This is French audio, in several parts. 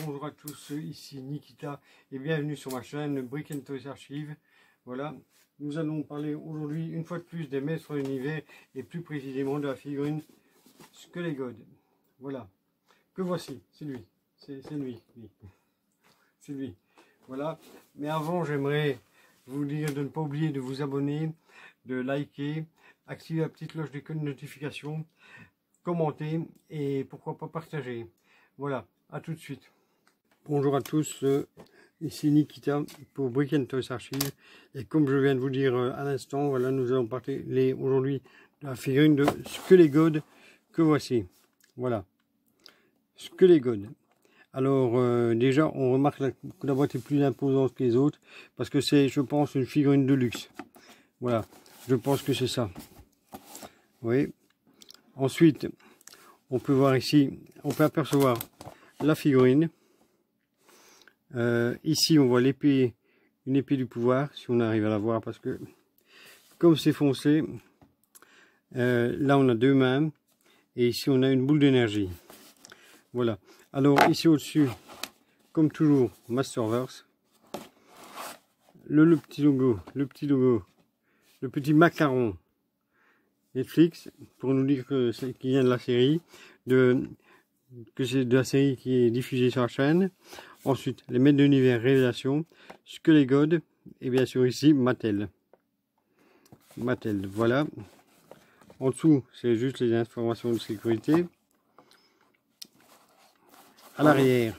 Bonjour à tous, ici Nikita et bienvenue sur ma chaîne Brick & Toys Archive. Voilà, nous allons parler aujourd'hui une fois de plus des maîtres de l'univers et plus précisément de la figurine Skelegod. Voilà, que voici, c'est lui, c'est lui, c'est lui. Voilà, mais avant j'aimerais vous dire de ne pas oublier de vous abonner, de liker, activer la petite cloche de notification, commenter et pourquoi pas partager. Voilà, à tout de suite. Bonjour à tous, ici Nikita pour Brick & Toys Archive et comme je viens de vous dire à l'instant, voilà, nous allons parler aujourd'hui de la figurine de Skelegod que voici. Voilà, Skelegod. Alors déjà on remarque que la boîte est plus imposante que les autres parce que c'est, je pense, une figurine de luxe. Voilà, je pense que c'est ça. Oui. Ensuite, on peut voir ici, on peut apercevoir la figurine. Ici on voit l'épée, une épée du pouvoir, si on arrive à la voir, parce que comme c'est foncé, là on a deux mains et ici on a une boule d'énergie. Voilà, alors ici au dessus, comme toujours, Masterverse, le petit logo, le petit macaron Netflix pour nous dire que c'est qui vient de la série, que c'est de la série qui est diffusée sur la chaîne. Ensuite, les maîtres de l'univers révélation, Skelegod et bien sûr ici Mattel. Voilà. En dessous, c'est juste les informations de sécurité. À l'arrière,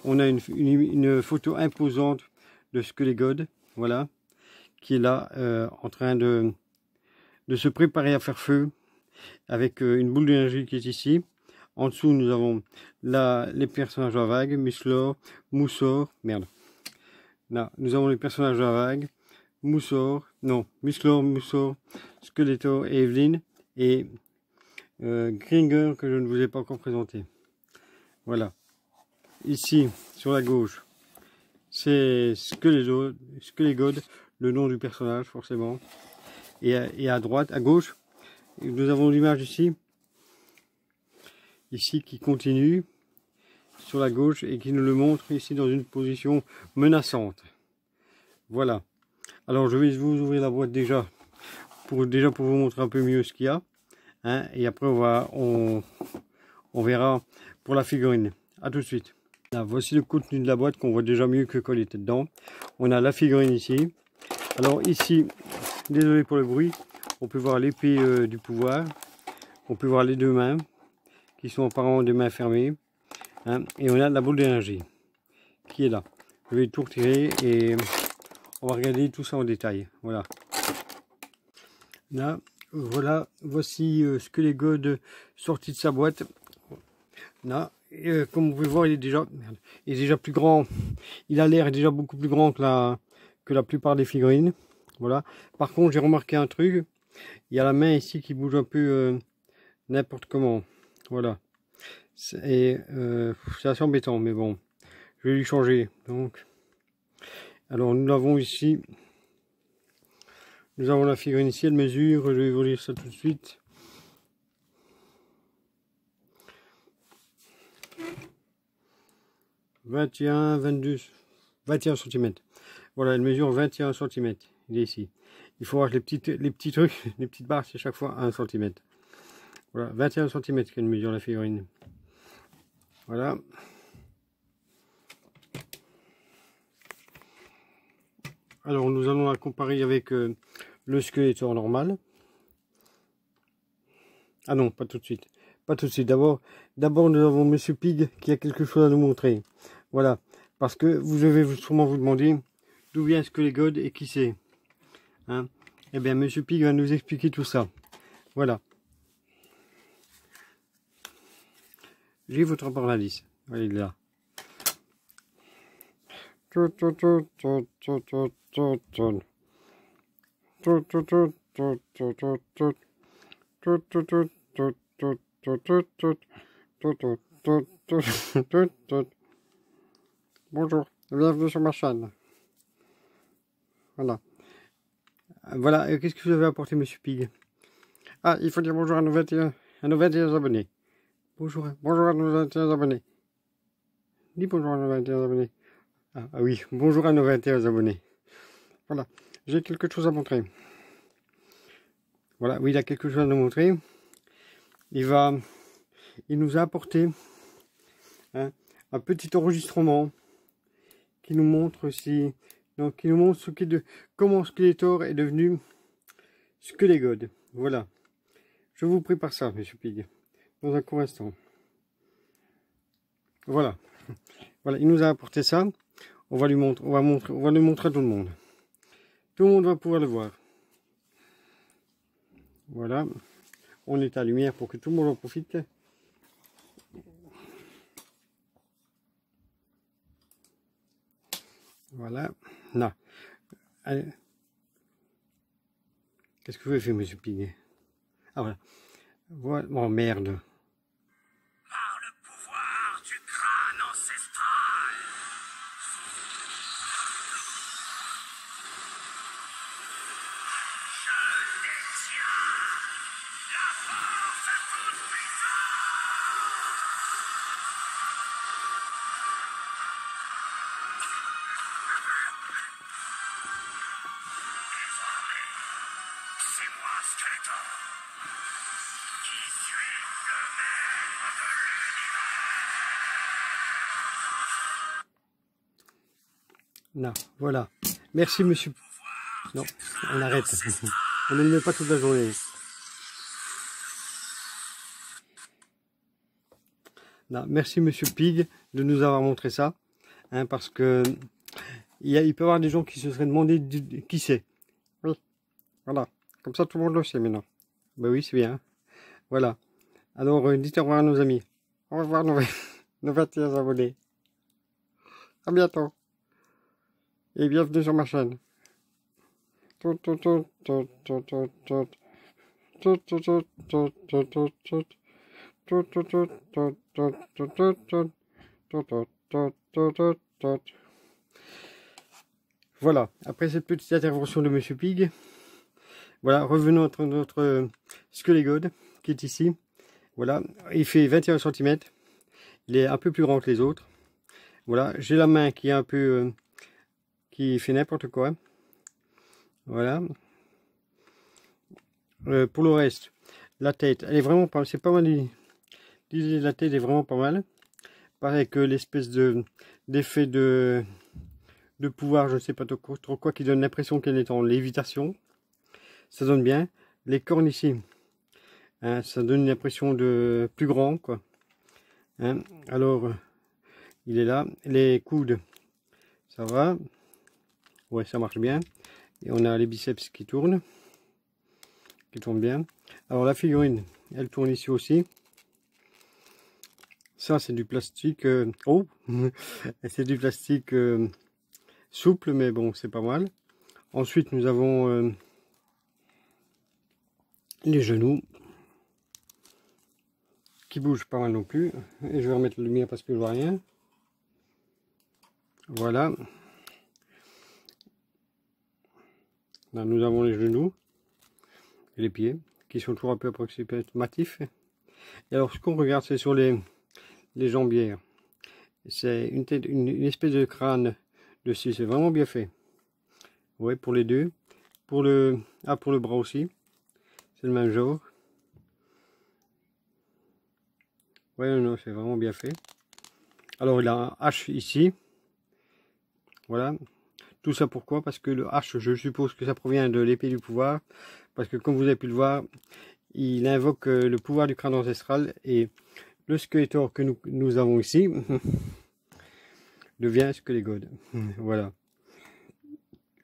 on a une photo imposante de Skelegod, voilà, qui est là en train de se préparer à faire feu avec une boule d'énergie qui est ici. En dessous, nous avons les personnages à la vague, Musclor, Moussor, merde. Là, nous avons les personnages à la vague, Musclor, Skeletor et Evelyn, et Gringer que je ne vous ai pas encore présenté. Voilà. Ici, sur la gauche, c'est Skelegod, le nom du personnage, forcément. Et à droite, à gauche, nous avons l'image ici qui continue sur la gauche et qui nous le montre ici dans une position menaçante. Voilà. Alors je vais vous ouvrir la boîte déjà pour vous montrer un peu mieux ce qu'il y a, hein, et après on verra pour la figurine. À tout de suite. Là, voici le contenu de la boîte qu'on voit déjà mieux que quand il était dedans. On a la figurine ici. Alors ici, désolé pour le bruit, on peut voir l'épée du pouvoir. On peut voir les deux mains qui sont apparemment des mains fermées, hein, et on a la boule d'énergie qui est là. Je vais tout retirer et on va regarder tout ça en détail. Voilà. Là, voilà, voici Skelegod sorti de sa boîte. Là, comme vous pouvez voir, il est déjà plus grand. Il a l'air déjà beaucoup plus grand que la plupart des figurines. Voilà. Par contre, j'ai remarqué un truc. Il y a la main ici qui bouge un peu n'importe comment. Voilà. C'est assez embêtant, mais bon, je vais lui changer. Donc, alors nous l'avons ici. Nous avons la figurine ici, elle mesure, je vais vous lire ça tout de suite. « 21 cm. Voilà, elle mesure 21 cm. Il est ici. Il faut voir les petits trucs, les petites barres, c'est chaque fois 1 cm. Voilà, 21 cm qu'elle mesure la figurine. Voilà. Alors nous allons la comparer avec le Skeletor normal. Ah non, pas tout de suite. Pas tout de suite. D'abord nous avons Monsieur Pig qui a quelque chose à nous montrer. Voilà. Parce que vous devez sûrement vous demander d'où vient Skelegod et qui c'est. Hein? Eh bien, Monsieur Pig va nous expliquer tout ça. Voilà. J'ai votre rapport d'indice. Voilà, il est là. Bonjour, bienvenue sur ma chaîne. Voilà. Voilà, qu'est-ce que vous avez apporté, Monsieur Pig? Ah, il faut dire bonjour à nos 21 abonnés. Bonjour à nos 21 abonnés. Dis bonjour à nos 21 abonnés. Ah oui, bonjour à nos 21 abonnés. Voilà, j'ai quelque chose à montrer. Voilà, oui, il a quelque chose à nous montrer. Il nous a apporté un petit enregistrement qui nous montre qui nous montre comment Skeletor est devenu Skelegod. Voilà. Je vous prépare ça, monsieur Pig, dans un court instant. Voilà. Voilà, il nous a apporté ça. On va le montrer à tout le monde. Tout le monde va pouvoir le voir. Voilà. On est à lumière pour que tout le monde en profite. Voilà. Là. Qu'est-ce que vous avez fait, monsieur Pig? Ah voilà. Voilà. Oh merde. Par le pouvoir du crâne ancestral, je détiens la force toute puissante. Désormais, c'est moi, Skeletor, qui suis le maître de l'univers. Là, voilà. Merci, monsieur. Non, on arrête. On ne le met pas toute la journée. Là, merci, monsieur Pig, de nous avoir montré ça. Hein, parce que il peut y avoir des gens qui se seraient demandé qui c'est. Oui, voilà. Comme ça, tout le monde le sait maintenant. Ben oui, c'est bien. Voilà. Alors, dites au revoir à nos amis. Au revoir, nos 21 abonnés. À bientôt. Et bienvenue sur ma chaîne. Voilà, après cette petite intervention de monsieur Pig, voilà, revenons à notre Skelegod qui est ici. Voilà, il fait 21 cm. Il est un peu plus grand que les autres. Voilà, j'ai la main qui est un peu qui fait n'importe quoi. Voilà. Pour le reste, la tête, elle est vraiment pas, c'est pas mal. La tête est vraiment pas mal. Pareil que l'espèce d'effet de pouvoir, je ne sais pas trop quoi, qui donne l'impression qu'elle est en lévitation. Ça donne bien. Les cornes ici, hein, ça donne une impression de plus grand, quoi. Hein, alors, il est là. Les coudes, ça va. Ouais, ça marche bien. Et on a les biceps qui tournent bien. Alors la figurine, elle tourne ici aussi. Ça, c'est du plastique. Oh, c'est du plastique souple, mais bon, c'est pas mal. Ensuite, nous avons les genoux qui bougent pas mal non plus. Et je vais remettre la lumière parce que je vois rien. Voilà. Là, nous avons les genoux et les pieds qui sont toujours un peu approximatifs. Et alors, ce qu'on regarde, c'est sur les jambières. C'est une espèce de crâne dessus. C'est vraiment bien fait. Ouais, pour les deux. Pour le bras aussi. C'est le même genre. Ouais, non, c'est vraiment bien fait. Alors, il a un H ici. Voilà. Tout ça pourquoi? Parce que le H, je suppose que ça provient de l'épée du pouvoir. Parce que comme vous avez pu le voir, il invoque le pouvoir du crâne ancestral. Et le Skeletor que nous avons ici devient Skelegod. Voilà.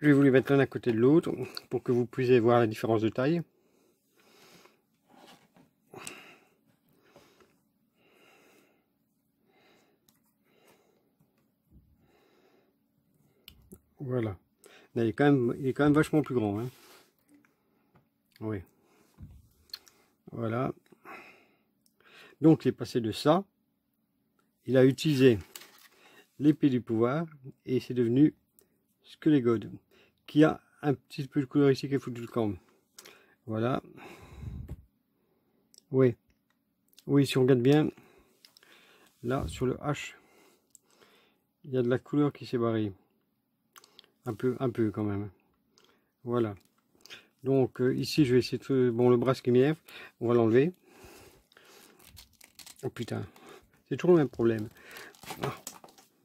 Je vais vous les mettre l'un à côté de l'autre pour que vous puissiez voir la différence de taille. Voilà. Là, il est quand même vachement plus grand. Hein. Oui. Voilà. Donc, il est passé de ça. Il a utilisé l'épée du pouvoir et c'est devenu Skelegod, qui a un petit peu de couleur ici qui est foutu le camp. Voilà. Oui. Oui, si on regarde bien, là, sur le H, Il y a de la couleur qui s'est barrée. Un peu quand même. Voilà. Donc ici je vais essayer de... Bon, le bras qui m'énerve, on va l'enlever. Oh putain, c'est toujours le même problème. Ah,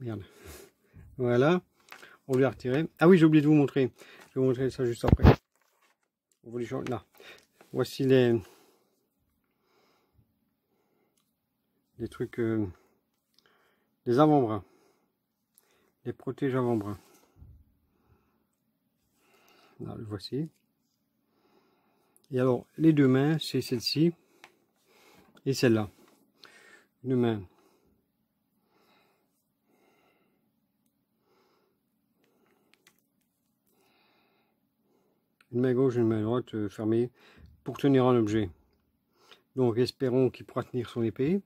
merde. Voilà, on lui a retiré. Ah oui, j'ai oublié de vous montrer. Je vais vous montrer ça juste après. On va lui changer. Là, voici les trucs, les avant-bras, les protèges avant-bras. Là, le voici. Et alors, les deux mains, c'est celle-ci et celle-là. Une main. Une main gauche, une main droite fermée pour tenir un objet. Donc, espérons qu'il pourra tenir son épée.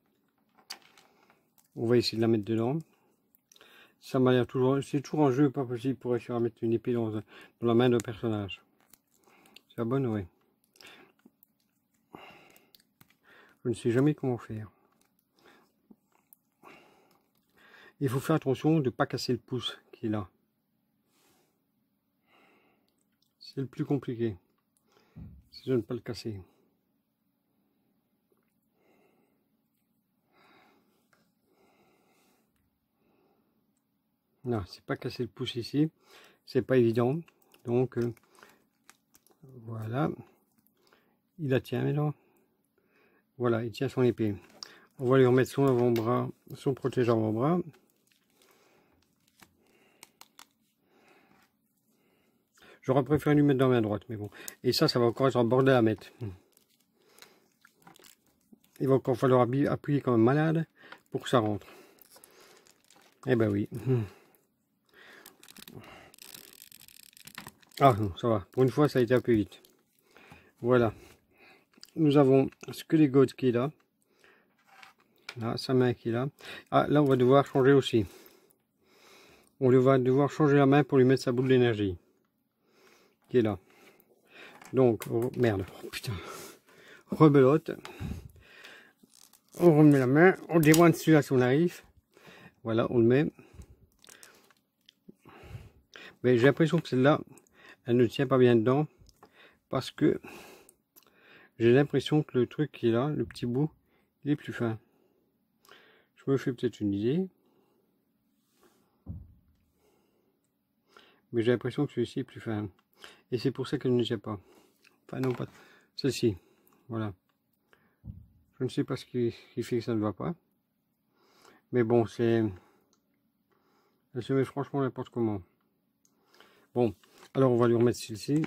On va essayer de la mettre dedans. Ça m'a l'air toujours... C'est toujours un jeu pas possible pour réussir à mettre une épée dans la main d'un personnage. C'est la bonne, ouais. Je ne sais jamais comment faire. Il faut faire attention de ne pas casser le pouce qui est là. C'est le plus compliqué. C'est de ne pas le casser. Non, c'est pas casser le pouce ici. C'est pas évident. Donc, voilà. Il la tient maintenant. Voilà, il tient son épée. On va lui remettre son avant-bras, son protège avant-bras. J'aurais préféré lui mettre dans la main droite, mais bon. Et ça va encore être un bordel à mettre. Il va encore falloir appuyer comme un malade pour que ça rentre. Eh ben oui. Ah non, ça va. Pour une fois, ça a été un peu vite. Voilà. Nous avons ce que les godes qui est là. Là, sa main qui est là. Ah, là, on va devoir changer aussi. On va devoir changer la main pour lui mettre sa boule d'énergie. Qui est là. Donc, oh, merde. Oh, putain. Rebelote. On remet la main. On dévoile dessus à son arrive. Voilà, on le met. Mais j'ai l'impression que celle-là, elle ne tient pas bien dedans. Parce que j'ai l'impression que le truc qui est là, le petit bout, il est plus fin. Je me fais peut-être une idée. Mais j'ai l'impression que celui-ci est plus fin. Et c'est pour ça qu'elle ne tient pas. Enfin non, pas celle-ci. Voilà. Je ne sais pas ce qui fait que ça ne va pas. Mais bon, c'est... Elle se met franchement n'importe comment. Bon, alors on va lui remettre celle-ci.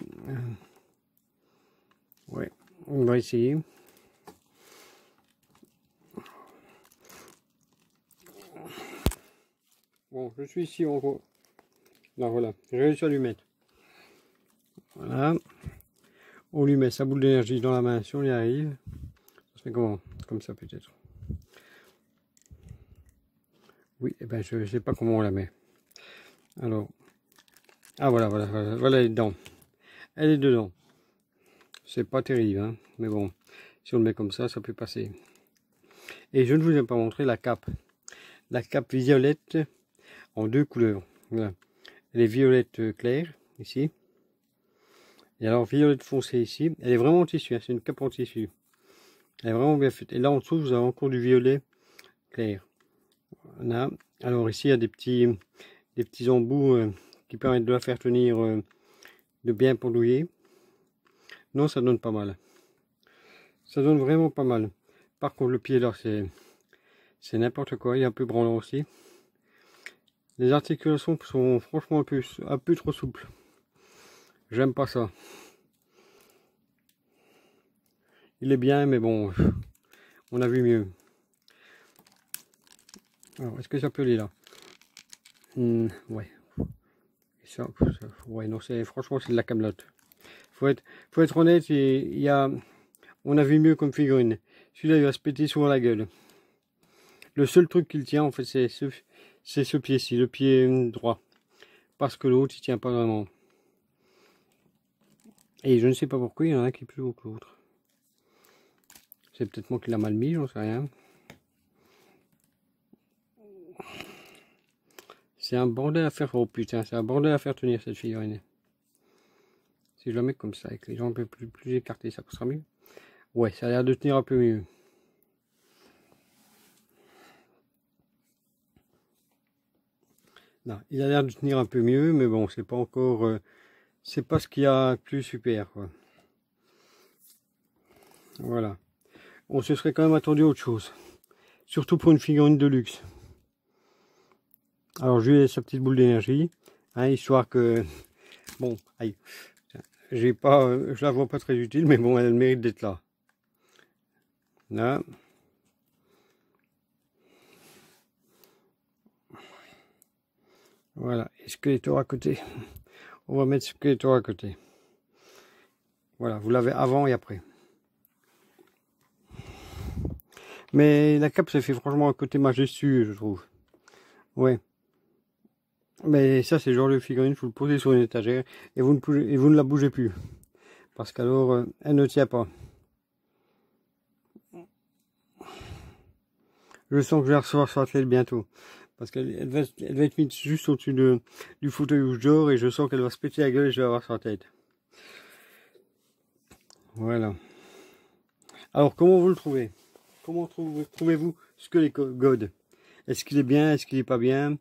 Ouais, on va essayer. Bon, je suis ici en gros. Là, voilà, j'ai réussi à lui mettre. Voilà. On lui met sa boule d'énergie dans la main si on y arrive. Ça fait comment? Comme ça peut-être. Oui, et ben je ne sais pas comment on la met. Alors, ah voilà, voilà, elle est dedans. Elle est dedans. C'est pas terrible, hein, mais bon, si on le met comme ça, ça peut passer. Et je ne vous ai pas montré la cape. La cape violette en deux couleurs. Voilà. Elle est violette claire, ici. Et alors, violette foncée ici. Elle est vraiment en tissu, hein, c'est une cape en tissu. Elle est vraiment bien faite. Et là, en dessous, vous avez encore du violet clair. Voilà. Alors ici, il y a des petits embouts qui permettent de la faire tenir de bien pendouiller. Non, ça donne pas mal. Ça donne vraiment pas mal. Par contre, le pied là, c'est n'importe quoi. Il est un peu branlant aussi. Les articulations sont franchement un peu trop souples. J'aime pas ça. Il est bien, mais bon, on a vu mieux. Alors, est-ce que ça peut aller là? Ouais. Ça, ouais, non, franchement, c'est de la camelote. Faut être honnête, on a vu mieux comme figurine. Celui-là, il va se péter souvent la gueule. Le seul truc qu'il tient, en fait, c'est ce pied-ci, le pied droit. Parce que l'autre, il tient pas vraiment. Et je ne sais pas pourquoi, il y en a qui est plus haut que l'autre. C'est peut-être moi qui l'a mal mis, j'en sais rien. C'est un bordel à faire. Oh putain, c'est un bordel à faire tenir cette figurine. Si je la mets comme ça, avec les jambes un peu plus écartées, ça passera mieux. Ouais, ça a l'air de tenir un peu mieux. Non, il a l'air de tenir un peu mieux, mais bon, c'est pas encore... c'est pas ce qu'il y a de plus super, quoi. Voilà. On se serait quand même attendu à autre chose. Surtout pour une figurine de luxe. Alors, je lui ai sa petite boule d'énergie, hein, histoire que... Bon, aïe. J'ai pas, je la vois pas très utile, mais bon, elle mérite d'être là. Là. Voilà. Et Skeletor à côté. On va mettre Skeletor à côté. Voilà, vous l'avez avant et après. Mais la cape, ça fait franchement un côté majestueux, je trouve. Ouais. Mais ça, c'est le genre de figurine, vous le posez sur une étagère et vous ne la bougez plus. Parce qu'alors, elle ne tient pas. Je sens que je vais recevoir sa tête bientôt. Parce qu'elle va être mise juste au-dessus du fauteuil où je dors et je sens qu'elle va se péter la gueule et je vais avoir sa tête. Voilà. Alors, comment vous le trouvez? Comment trouvez-vous Skelegod? Est-ce qu'il est bien? Est-ce qu'il est pas bien?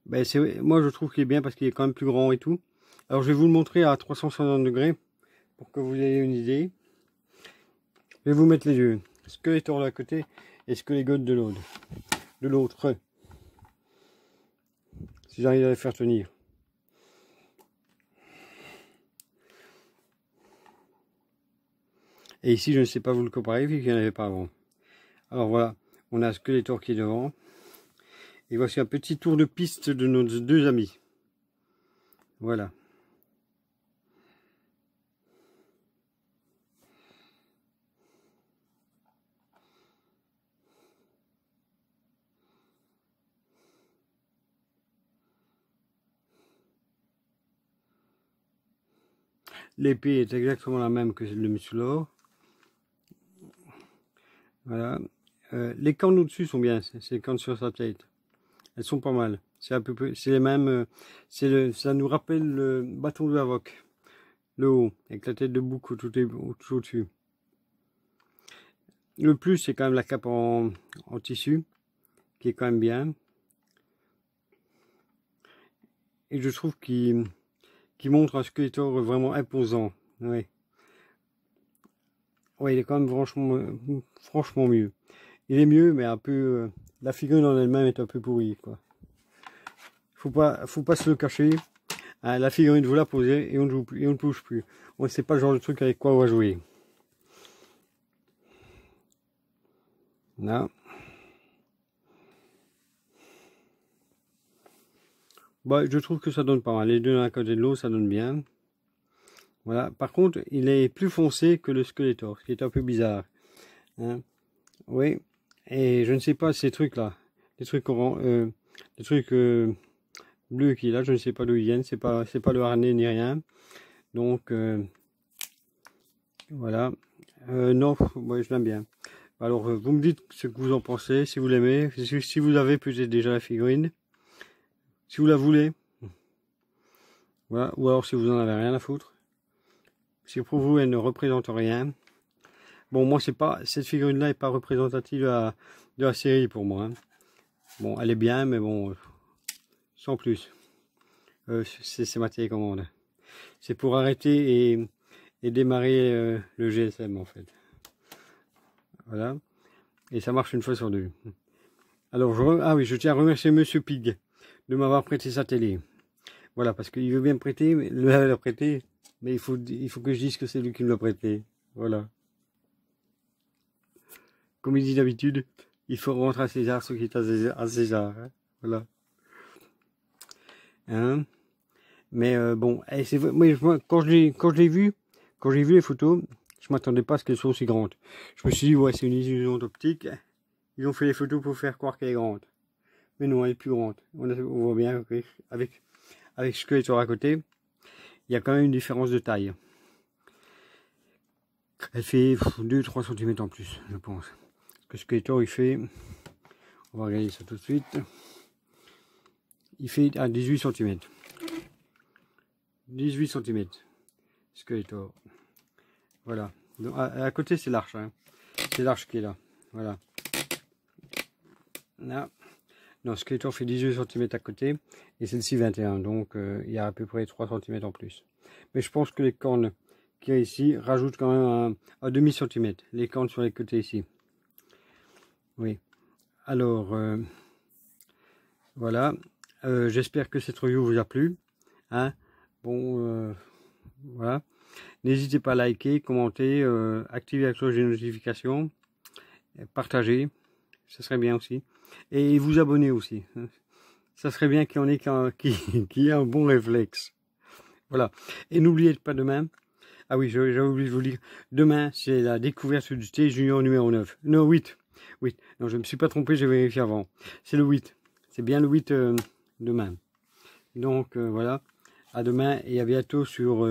Ben, moi, je trouve qu'il est bien parce qu'il est quand même plus grand et tout. Alors, je vais vous le montrer à 360 degrés pour que vous ayez une idée. Je vais vous mettre les yeux. Skeletor de l'un côté et Skelegod de l'autre. Si j'arrive à les faire tenir. Et ici, je ne sais pas vous le comparer vu qu'il n'y en avait pas avant. Alors voilà, on a Skeletor qui est devant. Et voici un petit tour de piste de nos deux amis. Voilà. L'épée est exactement la même que celle de Musclor. Voilà. Les cornes au-dessus sont bien, c'est les cornes sur sa tête. Elles sont pas mal. C'est à peu près, c'est les mêmes. Ça nous rappelle le bâton de Havok. Le haut, avec la tête de bouc tout au-dessus. Le plus, c'est quand même la cape en tissu, qui est quand même bien. Et je trouve qu'il montre un Skeletor vraiment imposant. Ouais. Ouais, il est quand même franchement mieux. Il est mieux, mais un peu... la figurine en elle-même est un peu pourrie, quoi. Faut pas se le cacher. Hein, la figurine, vous la posez et on ne bouge plus. On sait pas le genre de truc avec quoi on va jouer. Là. Bah, je trouve que ça donne pas mal. Les deux d'un côté de l'eau, ça donne bien. Voilà. Par contre, il est plus foncé que le Skeletor, ce qui est un peu bizarre. Hein. Oui. Et je ne sais pas ces trucs-là. Les trucs bleus qui est là, je ne sais pas d'où ils viennent. C'est pas le harnais ni rien. Donc voilà. Non, ouais, je l'aime bien. Alors vous me dites ce que vous en pensez, si vous l'aimez, si vous avez peut-être déjà la figurine, si vous la voulez. Voilà. Ou alors si vous en avez rien à foutre. Si pour vous elle ne représente rien. Bon, moi cette figurine là est pas représentative de la série pour moi. Hein. Bon, elle est bien, mais bon, sans plus. C'est ma télécommande. C'est pour arrêter et démarrer le GSM en fait. Voilà. Et ça marche une fois sur deux. Alors, je tiens à remercier Monsieur Pig de m'avoir prêté sa télé. Voilà, parce qu'il veut bien me prêter, mais mais il faut que je dise que c'est lui qui me l'a prêté. Voilà. Comme il dit d'habitude, il faut rendre à César ce qui est à César. Hein. Voilà. Hein? Mais bon, c'est moi, quand j'ai vu les photos, je m'attendais pas à ce qu'elles soient aussi grandes. Je me suis dit, ouais, c'est une illusion optique. Ils ont fait les photos pour faire croire qu'elle est grande. Mais non, elle est plus grande. On voit bien avec Skeletor à côté, il y a quand même une différence de taille. Elle fait 2-3 cm en plus, je pense. Parce que Skeletor, il fait... On va regarder ça tout de suite. il fait à 18 cm. 18 cm. Skeletor. Voilà. Donc, à côté, c'est l'arche. Hein. C'est l'arche qui est là. Voilà. Là. Non, Skeletor fait 18 cm à côté. Et celle-ci 21. Donc, il y a à peu près 3 cm en plus. Mais je pense que les cornes qu'il y a ici rajoutent quand même un demi-centimètre. Les cornes sur les côtés ici. Oui. Alors, voilà. J'espère que cette review vous a plu. Hein. Bon, voilà. N'hésitez pas à liker, commenter, activer la cloche des notifications, partager, ça serait bien aussi. Et vous abonner aussi. Ça serait bien qu'il y en ait qui ait un bon réflexe. Voilà. Et n'oubliez pas demain. Ah oui, j'avais oublié de vous dire. Demain, c'est la découverte du thé junior numéro 9. Non, 8. 8. Non, je ne me suis pas trompé, j'ai vérifié avant. C'est le 8. C'est bien le 8 demain. Donc, voilà. À demain et à bientôt sur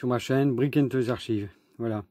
ma chaîne Brick & Toys Archives. Voilà.